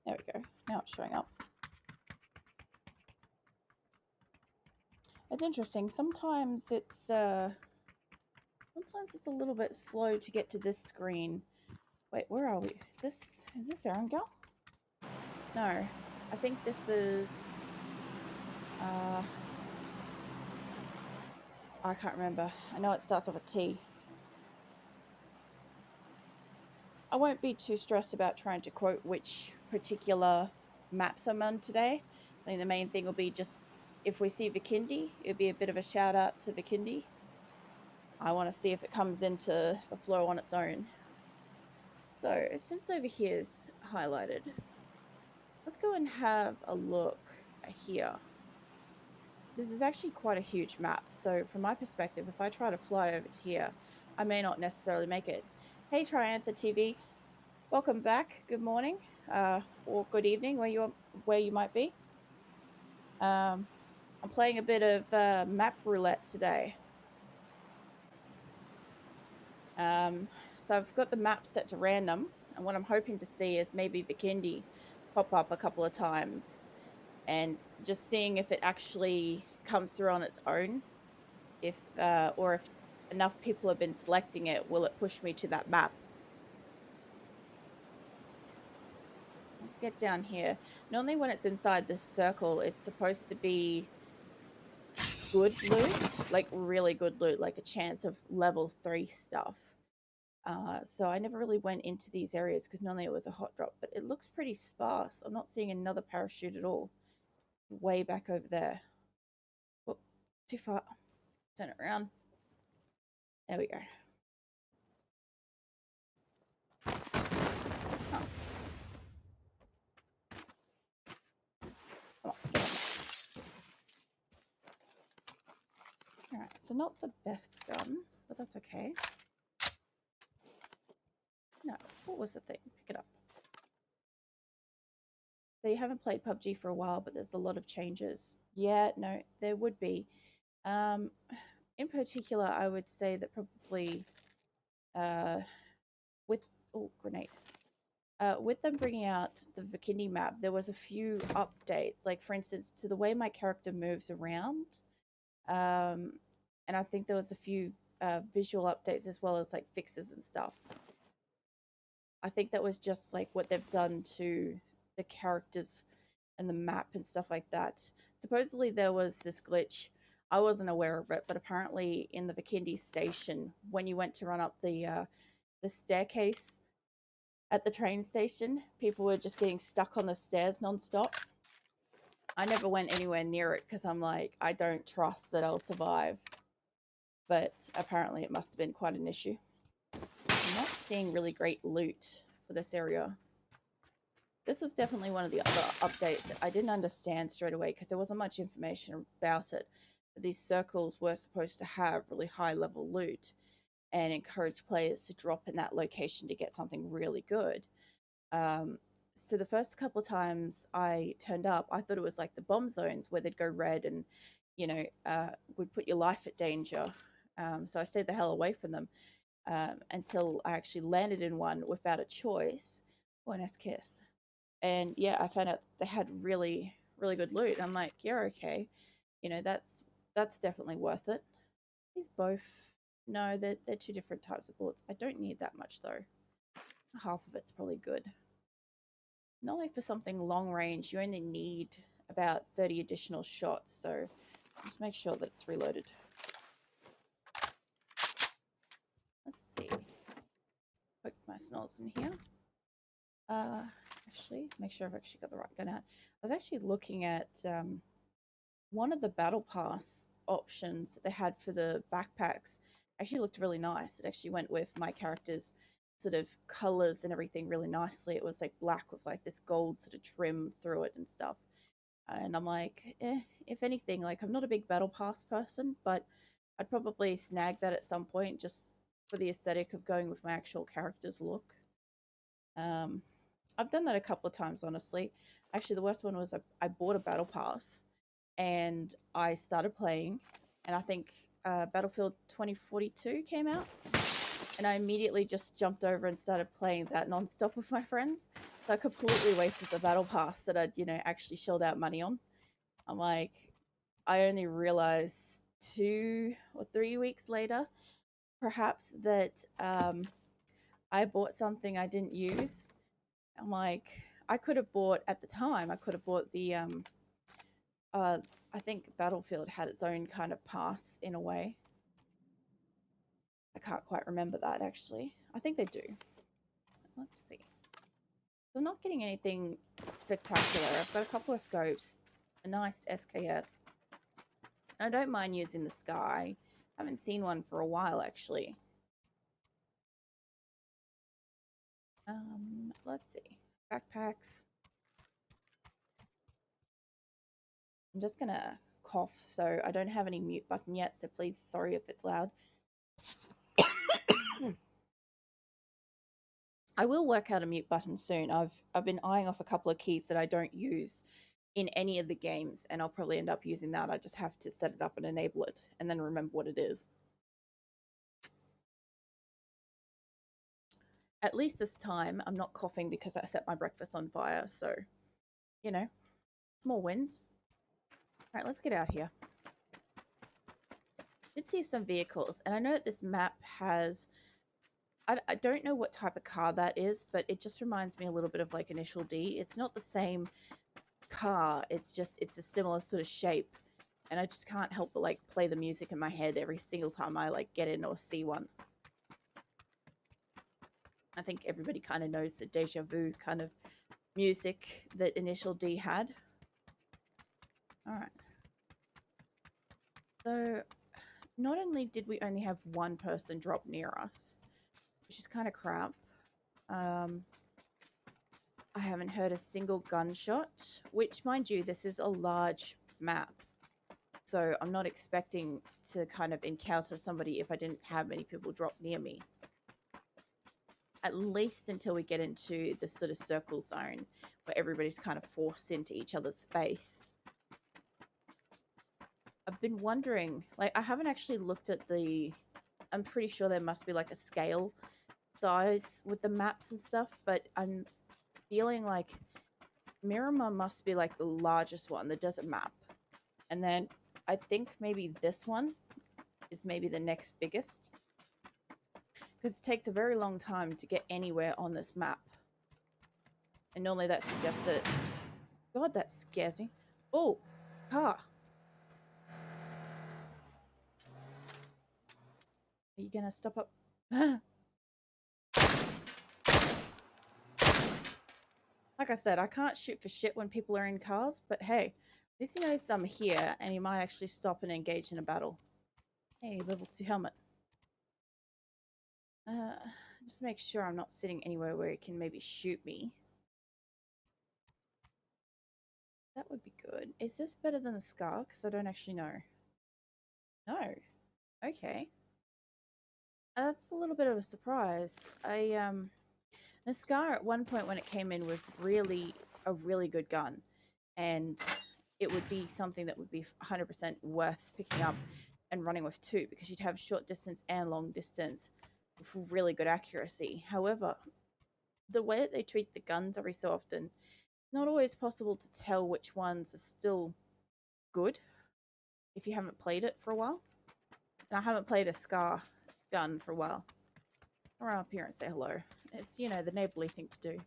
There we go. Now it's showing up. It's interesting. Sometimes it's a little bit slow to get to this screen. Wait, where are we? Is this Erangel? No, I think this is. I can't remember. I know it starts with a T. I won't be too stressed about trying to quote which particular maps I'm on today. I think the main thing will be just if we see Vikendi, it'll be a bit of a shout out to Vikendi. I want to see if it comes into the flow on its own. So since over here is highlighted, let's go and have a look here. This is actually quite a huge map. So from my perspective, if I try to fly over to here, I may not necessarily make it. Hey Triantha TV, welcome back. Good morning, or good evening, where you might be. I'm playing a bit of map roulette today. So I've got the map set to random, and what I'm hoping to see is maybe Vikendi pop up a couple of times, and just seeing if it actually comes through on its own, or if enough people have been selecting it, will it push me to that map? Let's get down here. Normally when it's inside this circle, it's supposed to be good loot, like really good loot, like a chance of level 3 stuff. So I never really went into these areas because normally it was a hot drop, but it looks pretty sparse. I'm not seeing another parachute at all. Way back over there. Whoop, too far. Turn it around. There we go. Nice. Come on, get on. Alright, so not the best gun, but that's okay. No, what was the thing? Pick it up. So you haven't played PUBG for a while, but there's a lot of changes. Yeah, no, there would be. In particular, I would say that probably grenade. With them bringing out the Vikendi map, there was a few updates, like for instance, to the way my character moves around. And I think there was a few visual updates as well as like fixes and stuff. I think that was just like what they've done to the characters and the map and stuff like that. Supposedly there was this glitch. I wasn't aware of it, but apparently in the Vikendi station, when you went to run up the staircase at the train station, people were just getting stuck on the stairs non-stop. I never went anywhere near it because I'm like, I don't trust that I'll survive. But apparently it must have been quite an issue. I'm not seeing really great loot for this area. This was definitely one of the other updates that I didn't understand straight away because there wasn't much information about it. But these circles were supposed to have really high level loot and encourage players to drop in that location to get something really good. So the first couple of times I turned up, I thought it was like the bomb zones where they'd go red and, would put your life at danger. So I stayed the hell away from them until I actually landed in one without a choice. Oh, nice kiss. And yeah, I found out they had really, really good loot. And I'm like, yeah, okay. That's definitely worth it. These both, no, they're two different types of bullets. I don't need that much though. Half of it's probably good. Normally for something long range, you only need about 30 additional shots, so just make sure that it's reloaded. Let's see. Poke my snots in here. Actually, make sure I've actually got the right gun out. I was actually looking at one of the battle pass options that they had for the backpacks. Actually looked really nice. It actually went with my character's sort of colors and everything really nicely. It was like black with like this gold sort of trim through it and stuff. And I'm like, if anything, like I'm not a big battle pass person, but I'd probably snag that at some point just for the aesthetic of going with my actual character's look. I've done that a couple of times, honestly. Actually, the worst one was I bought a battle pass and I started playing, and I think Battlefield 2042 came out, and I immediately just jumped over and started playing that non-stop with my friends. So I completely wasted the battle pass that I'd, actually shelled out money on. I'm like, I only realized 2 or 3 weeks later, perhaps, that I bought something I didn't use. I'm like, I could have bought at the time. I could have bought the I think Battlefield had its own kind of pass in a way. I can't quite remember that actually. I think they do. Let's see. So I'm not getting anything spectacular. I've got a couple of scopes, a nice SKS. I don't mind using the Sky. I haven't seen one for a while actually. Let's see. Backpacks. I'm just gonna cough, so I don't have any mute button yet, so please, sorry if it's loud. I will work out a mute button soon. I've been eyeing off a couple of keys that I don't use in any of the games, and I'll probably end up using that. I just have to set it up and enable it, and then remember what it is. At least this time, I'm not coughing because I set my breakfast on fire, so, small wins. Alright, let's get out here. Did see some vehicles, and I know that this map has... I don't know what type of car that is, but it just reminds me a little bit of like Initial D. It's not the same car, it's a similar sort of shape, and I just can't help but like play the music in my head every single time I like get in or see one. I think everybody kind of knows the deja vu kind of music that Initial D had. Alright. So, not only did we only have one person drop near us, which is kind of crap, I haven't heard a single gunshot, which, mind you, this is a large map. So I'm not expecting to kind of encounter somebody if I didn't have many people drop near me. At least until we get into the sort of circle zone where everybody's kind of forced into each other's space. I've been wondering, like, I haven't actually looked at I'm pretty sure there must be like a scale size with the maps and stuff, but I'm feeling like Miramar must be like the largest one, the desert map. And then I think maybe this one is maybe the next biggest. Because it takes a very long time to get anywhere on this map. And normally that suggests that... God, that scares me. Oh, car. Are you gonna stop up? Like I said, I can't shoot for shit when people are in cars, but hey, at least he knows I'm here and he might actually stop and engage in a battle. Hey, level 2 helmet. Just make sure I'm not sitting anywhere where he can maybe shoot me. That would be good. Is this better than the Scar? Because I don't actually know. No. Okay. That's a little bit of a surprise. The Scar at one point when it came in was really a really good gun, and it would be something that would be 100% worth picking up and running with too, because you'd have short distance and long distance with really good accuracy. However, the way that they treat the guns every so often, it's not always possible to tell which ones are still good if you haven't played it for a while. And I haven't played a Scar gun for a while. I'll run up here and say hello. It's, the neighborly thing to do.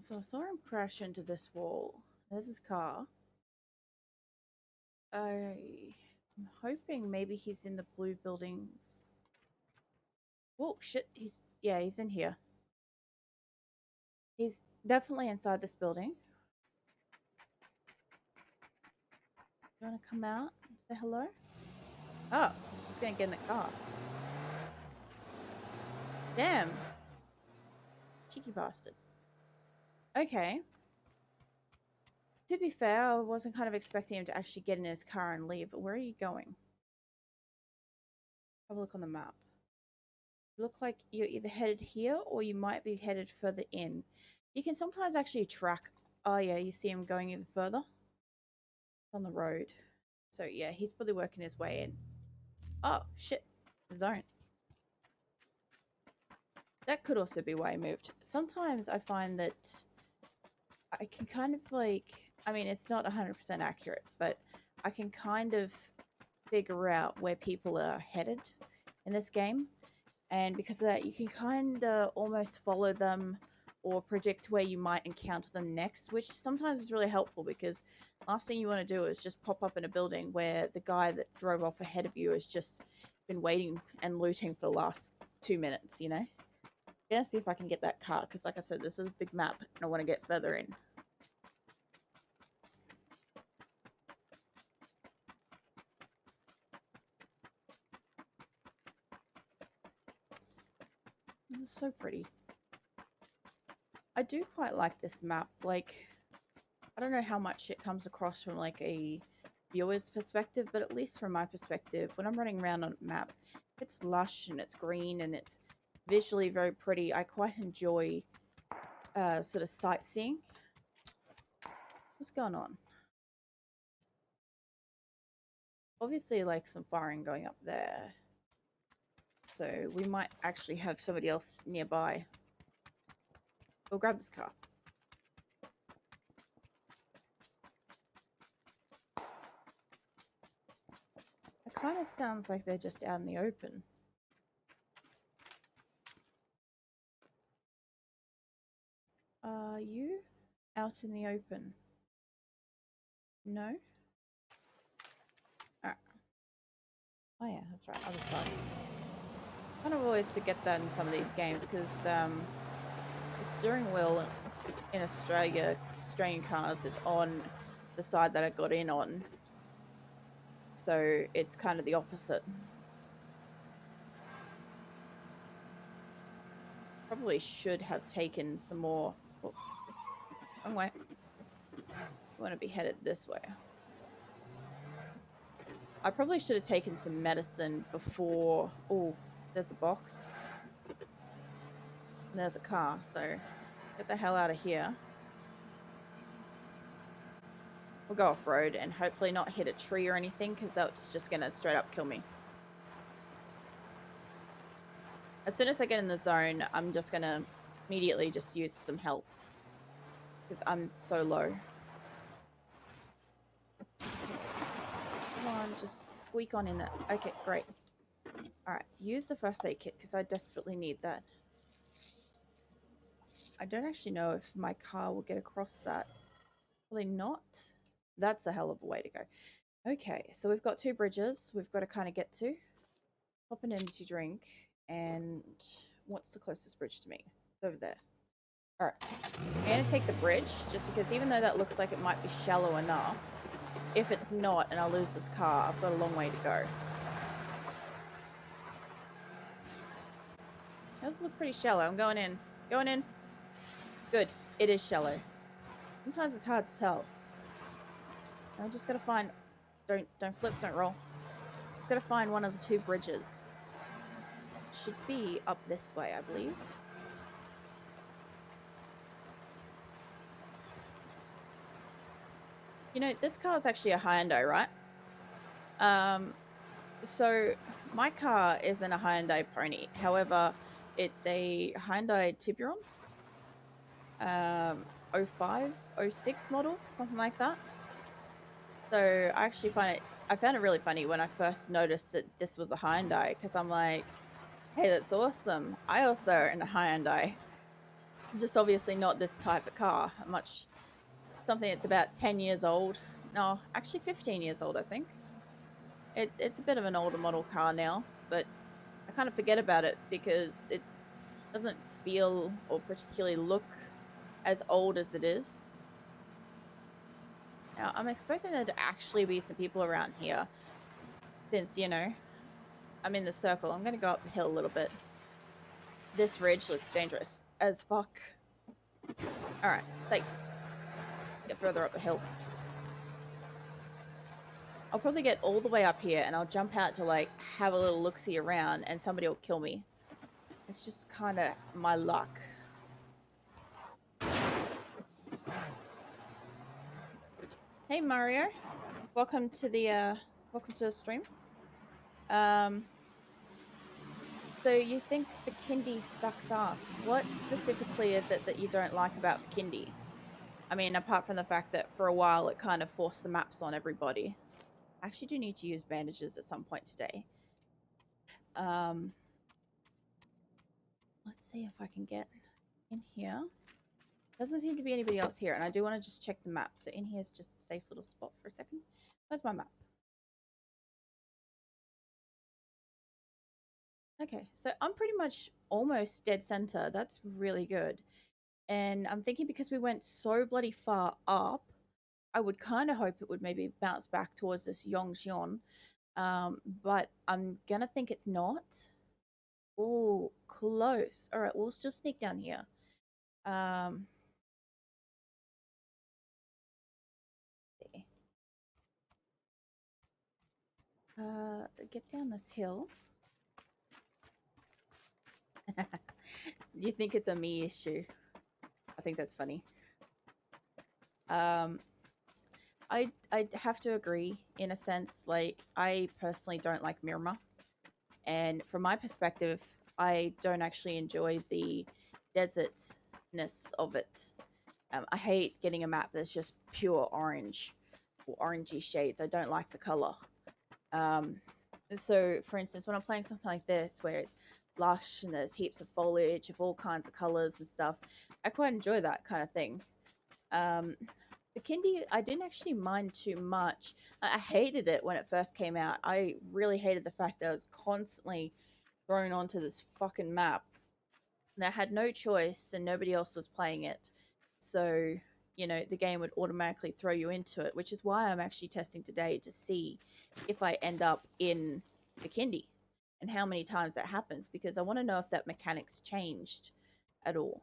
So I saw him crash into this wall. There's his car. I'm hoping maybe he's in the blue buildings. Oh, shit. He's in here. He's definitely inside this building. You want to come out and say hello? Oh, he's just going to get in the car. Damn. Cheeky bastard. Okay. To be fair, I wasn't kind of expecting him to actually get in his car and leave, but where are you going? Have a look on the map. Look like you're either headed here or you might be headed further in. You can sometimes actually track. Oh yeah, you see him going even further on the road. So yeah, he's probably working his way in. Oh, shit. Zone. That could also be why I moved. Sometimes I find that I can kind of like, I mean, it's not 100% accurate, but I can kind of figure out where people are headed in this game. And because of that, you can kind of almost follow them or predict where you might encounter them next, which sometimes is really helpful because last thing you want to do is just pop up in a building where the guy that drove off ahead of you has just been waiting and looting for the last 2 minutes, you know? I'm gonna see if I can get that car because, like I said, this is a big map and I want to get further in. This is so pretty. I do quite like this map. Like, I don't know how much it comes across from like a viewer's perspective, but at least from my perspective, when I'm running around on a map, it's lush and it's green and it's visually very pretty. I quite enjoy sort of sightseeing. What's going on? Obviously, like some firing going up there. So we might actually have somebody else nearby. We'll grab this car. It kind of sounds like they're just out in the open. Are you out in the open? No? Alright. Oh yeah, that's right, other side. I kind of always forget that in some of these games because the steering wheel in Australian cars is on the side that I got in on. So it's kind of the opposite. Probably should have taken some more. Oh, wrong way. I want to be headed this way. I probably should have taken some medicine before. Oh, there's a box. And there's a car, so get the hell out of here. We'll go off-road and hopefully not hit a tree or anything because that's just going to straight up kill me. As soon as I get in the zone, I'm just going to immediately just use some health because I'm so low. Come on, just squeak on in there. Okay, great. Alright, use the first aid kit because I desperately need that. I don't actually know if my car will get across that. Probably not. That's a hell of a way to go. Okay, so we've got 2 bridges we've got to kind of get to. Pop an energy drink, and what's the closest bridge to me? It's over there. Alright, I'm going to take the bridge, just because even though that looks like it might be shallow enough, if it's not and I lose this car, I've got a long way to go. This looks pretty shallow. I'm going in. Going in. Good. It is shallow. Sometimes it's hard to tell. I just gotta find... Don't flip, don't roll. Just gotta find one of the 2 bridges. Should be up this way, I believe. You know, this car is actually a Hyundai, right? So my car isn't a Hyundai Pony. However, it's a Hyundai Tiburon. 05, 06 model, something like that. So I actually I found it really funny when I first noticed that this was a Hyundai, because I'm like, hey, that's awesome. I also own a Hyundai. Just obviously not this type of car. Something that's about 10 years old. No, actually 15 years old, I think. It's a bit of an older model car now, but I kind of forget about it because it doesn't feel or particularly look as old as it is. Now, I'm expecting there to actually be some people around here since, you know, I'm in the circle. I'm going to go up the hill a little bit. This ridge looks dangerous as fuck. Alright, safe. Get further up the hill. I'll probably get all the way up here and I'll jump out to like have a little look-see around and somebody will kill me. It's just kind of my luck. Hey Mario. welcome to the stream. Um, so you think Vikendi sucks ass? What specifically is it that you don't like about Vikendi? I mean, apart from the fact that for a while it kind of forced the maps on everybody. I actually do need to use bandages at some point today. Um, let's see if I can get in here. Doesn't seem to be anybody else here, and I do want to just check the map. So in here is just a safe little spot for a second. Where's my map? Okay, so I'm pretty much almost dead center. That's really good. And I'm thinking because we went so bloody far up, I would kind of hope it would maybe bounce back towards this Yongxion. But I'm gonna think it's not. Oh, close. All right, we'll just sneak down here. Um, see. Get down this hill. You think it's a me issue? I think that's funny. Um, I have to agree in a sense. Like I personally don't like Miramar, and from my perspective, I don't actually enjoy the desertness of it. I hate getting a map that's just pure orange or orangey shades. I don't like the color. Um, so, for instance, when I'm playing something like this, where it's lush and there's heaps of foliage of all kinds of colors and stuff, I quite enjoy that kind of thing. The Kindy, I didn't actually mind too much. I hated it when it first came out. I really hated the fact that I was constantly thrown onto this fucking map. And I had no choice and nobody else was playing it. So, you know, the game would automatically throw you into it, which is why I'm actually testing today to see if I end up in Vikendi and how many times that happens, because I want to know if that mechanic's changed at all.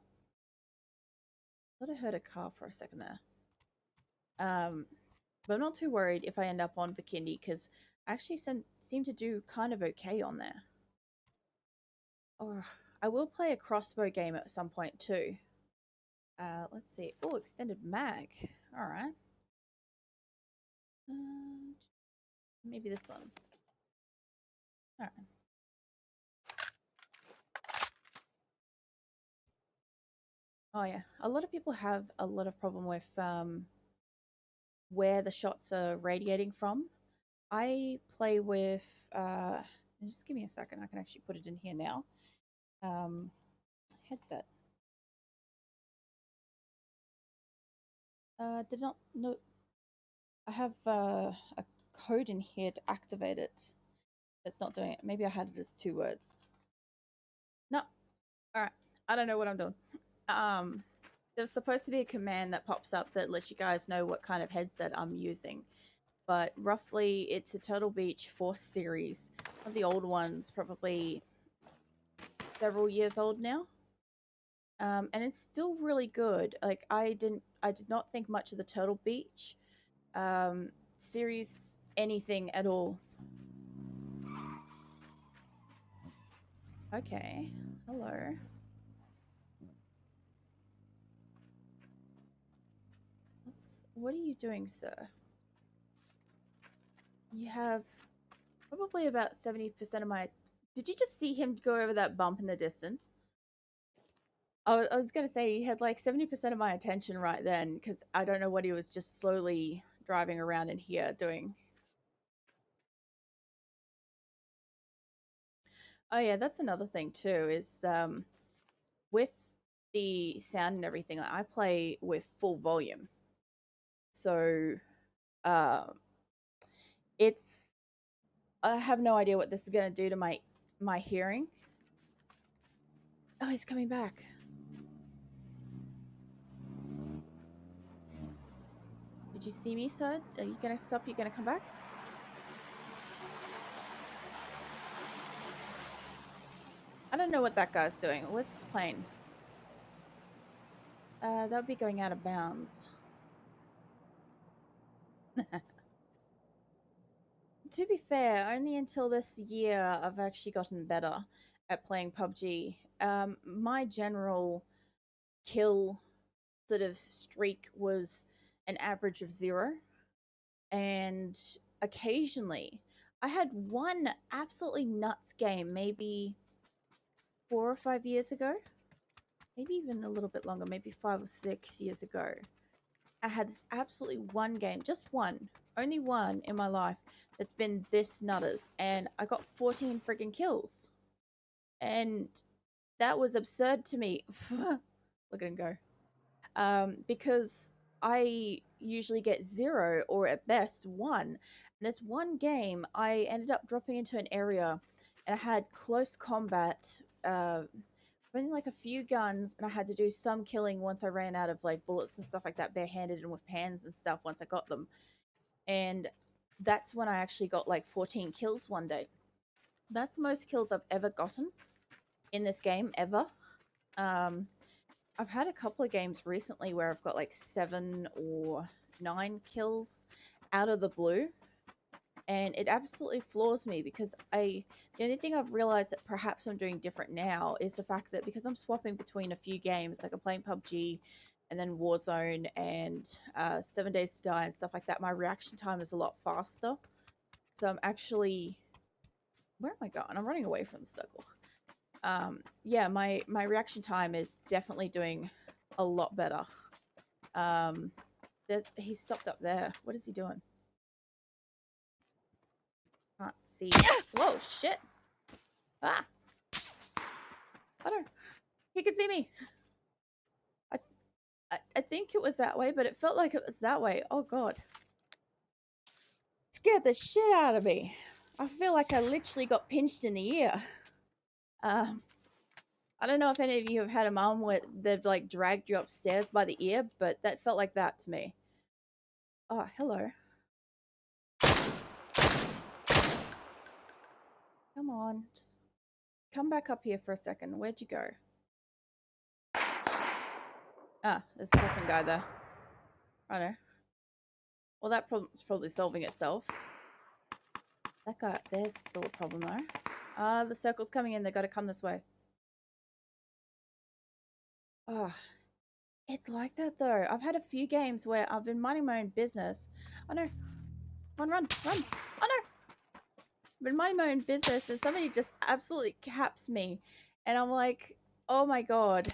I thought I heard a car for a second there. But I'm not too worried if I end up on Vikendi because I actually seem to do kind of okay on there. Oh, I will play a crossbow game at some point too. Let's see. Oh, extended mag. All right. Maybe this one. All right. Oh yeah, a lot of people have a lot of problem with where the shots are radiating from. I play with just give me a second. I can actually put it in here now. Um, headset. Did not no. I have a code in here to activate it. It's not doing it. Maybe I had it as 2 words. No. All right. I don't know what I'm doing. Um, there's supposed to be a command that pops up that lets you guys know what kind of headset I'm using. But roughly, it's a Turtle Beach 4th series. One of the old ones, probably several years old now. And it's still really good. Like I did not think much of the Turtle Beach series, anything at all. Okay, hello. What are you doing, sir? You have probably about 70% of my... Did you just see him go over that bump in the distance? I was going to say he had like 70% of my attention right then, because I don't know what he was just slowly driving around in here doing. Oh yeah, that's another thing too, is with the sound and everything, I play with full volume. So uh, it's... I have no idea what this is going to do to my hearing. Oh, he's coming back. Did you see me, sir? Are you gonna stop? You gonna come back? I don't know what that guy's doing. What's his plane? That would be going out of bounds. To be fair, only until this year I've actually gotten better at playing PUBG. My general kill sort of streak was an average of 0. And and occasionally I had one absolutely nuts game, maybe 4 or 5 years ago, maybe even a little bit longer, maybe 5 or 6 years ago. I had this absolutely one game, just one, only one in my life that's been this nutters, and I got 14 freaking kills. And that was absurd to me. Look at him go. Because I usually get 0 or at best 1. And this one game, I ended up dropping into an area and I had close combat, running like a few guns, and I had to do some killing once I ran out of like bullets and stuff like that, barehanded and with hands and stuff once I got them. And that's when I actually got like 14 kills one day. That's the most kills I've ever gotten in this game, ever. I've had a couple of games recently where I've got like 7 or 9 kills out of the blue, and it absolutely floors me because the only thing I've realized that perhaps I'm doing different now is the fact that because I'm swapping between a few games, like I'm playing PUBG and then Warzone and 7 Days to Die and stuff like that, my reaction time is a lot faster. So I'm actually... Where am I going? I'm running away from the circle. Yeah, my reaction time is definitely doing a lot better. He stopped up there. What is he doing? Can't see. Whoa, shit! Ah! Oh no! He can see me! I think it was that way, but it felt like it was that way. Oh god. Scared the shit out of me. I feel like I literally got pinched in the ear. I don't know if any of you have had a mum where they've like dragged you upstairs by the ear, but that felt like that to me. Oh, hello. Come on, just come back up here for a second. Where'd you go? Ah, there's a second guy there. I know. Well, that problem's probably solving itself. That guy up there's still a problem though. The circle's coming in. They got to come this way. Oh, it's like that though. I've had a few games where I've been minding my own business. Oh no. Run. Oh no. I've been minding my own business and somebody just absolutely caps me. And I'm like, oh my god.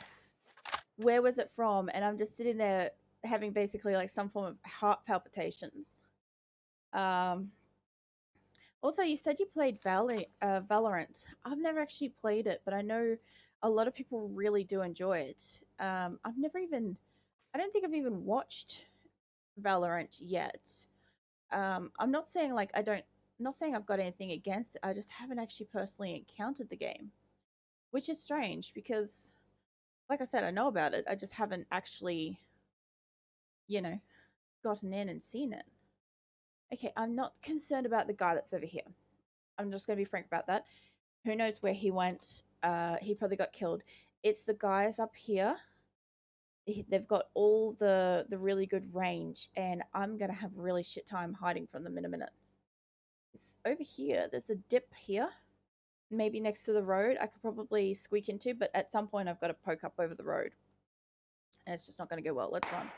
Where was it from? And I'm just sitting there having basically like some form of heart palpitations. Also, you said you played Valorant. I've never actually played it, but I know a lot of people really do enjoy it. I don't think I've even watched Valorant yet. I'm not saying like not saying I've got anything against it. I just haven't actually personally encountered the game, which is strange because, like I said, I know about it. I just haven't actually, gotten in and seen it. Okay, I'm not concerned about the guy that's over here. I'm just going to be frank about that. Who knows where he went? He probably got killed. It's the guys up here. They've got all the really good range, and I'm going to have really shit time hiding from them in a minute. It's over here. There's a dip here. Maybe next to the road. I could probably squeak into, but at some point I've got to poke up over the road. And it's just not going to go well. Let's run.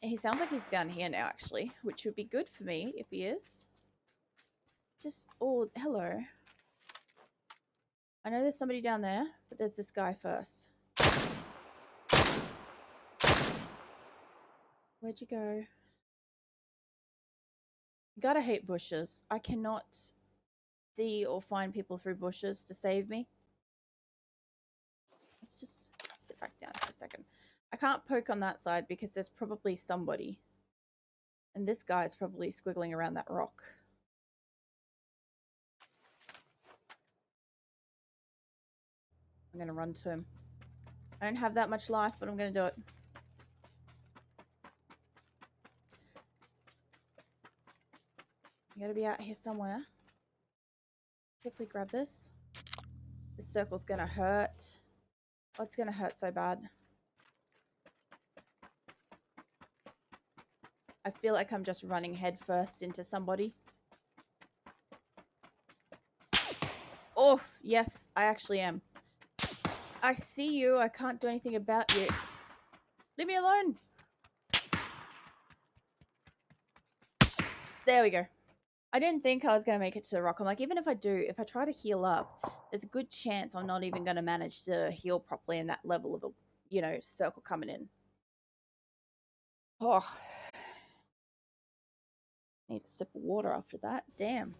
He sounds like he's down here now, actually, which would be good for me if he is. Oh, hello. I know there's somebody down there, but there's this guy first. Where'd you go? Gotta hate bushes. I cannot see or find people through bushes to save me. Let's just sit back down for a second. I can't poke on that side because there's probably somebody. And this guy's probably squiggling around that rock. I'm gonna run to him. I don't have that much life, but I'm gonna do it. You gotta be out here somewhere. Quickly grab this. This circle's gonna hurt. Oh, it's gonna hurt so bad. I feel like I'm just running head first into somebody. Oh, yes, I actually am. I see you. I can't do anything about you. Leave me alone. There we go. I didn't think I was going to make it to the rock. I'm like, even if I do, if I try to heal up, there's a good chance I'm not even going to manage to heal properly in that level of a, circle coming in. Oh, need a sip of water after that. Damn.